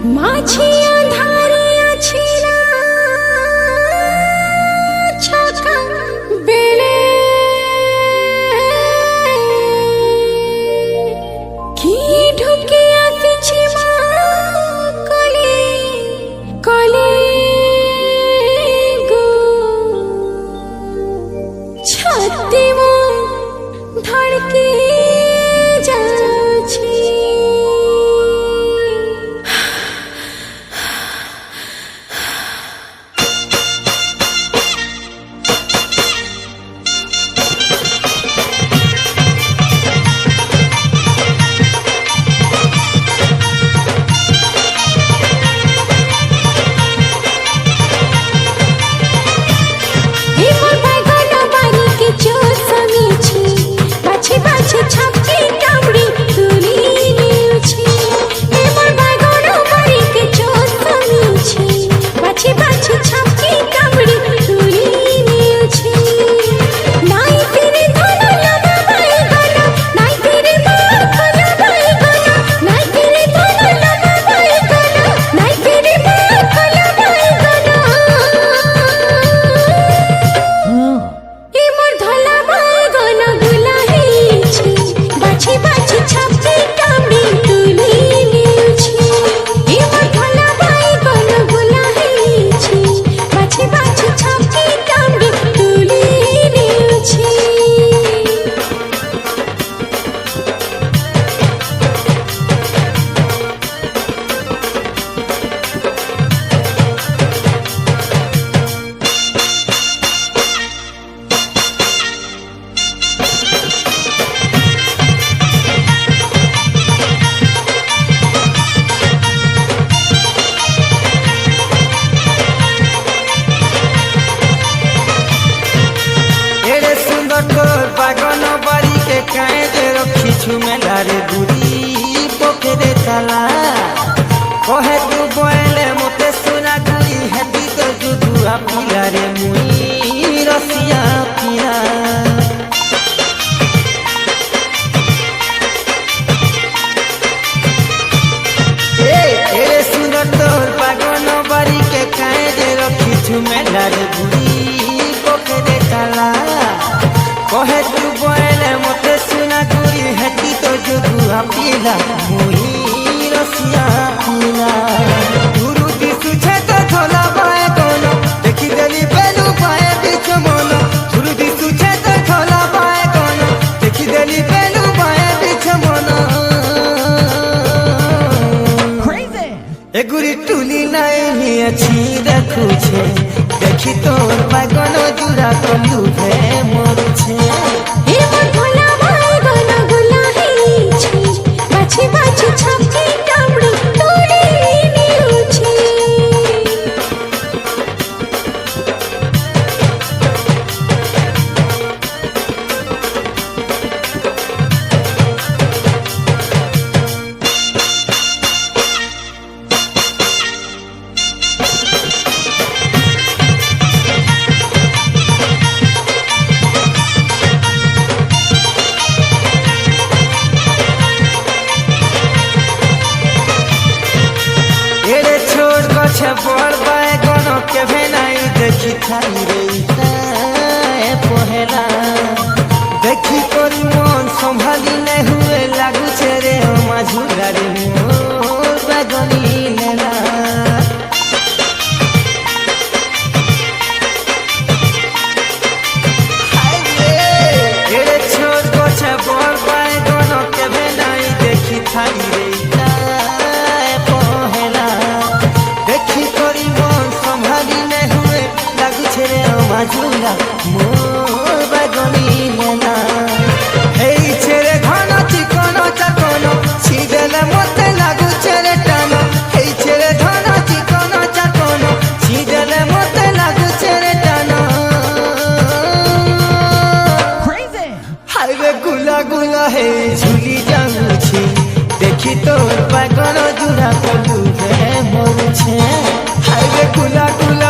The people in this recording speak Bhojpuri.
মাঝি আঁধারে আছি না ছাকা বেড়ে কি ঢুকে আসিছি মা কলে কলে গো ছাতি মো ধড়কে যাচ্ছি मेलारे बुरी पोखरे ताला कहे तू बोले मते सुना गुरी हेती तो जुगुआ पिलारे मुई रसिया पिला एरे सुंदर तोर पागन बारी के काहे दे रखी छु मेलारे बुरी पोखरे ताला कहे तू बोले मते सुना गुरी हेती तो जुगुआ पिला मुई रसिया पिला गुरु दिसु छे तो थोला बाए कोनो देखि देली बेलु बाए बिच मन गुरु दिसु छे तो थोला बाए कोनो देखि देली बेलु बाए बिच मन क्रेजी ए गुरी टुली नाही अछि देखु छे देखि तोर पागल जुरा कलु भे मोर छे हे मोर भोला भाई गोना गोला हे छी बाछी बाछी छपकी कामड़ी तोड़ी निउ छी बड़ बाए गनो के भेनाई देखी थाई रे पहला देखी तोरी मन संभाली नहीं हुए लागू छे रे माझुरा रे मोर बागनी लेला एरे छोड़ गछे बड़ बाए गनो के भेनाई देखी थाई रे झूला मोर बागनी लेना हे छेरे घन चिकन चाकन छिदेले मते लागु छेरे टान हे छेरे घन चिकन चाकन छिदेले मते लागु छेरे टान क्रेजी हायवे गुला गुला हे झुली जाऊ छी देखि तोर बागन जुड़ा कलु भे मोर छे हायवे गुला गुला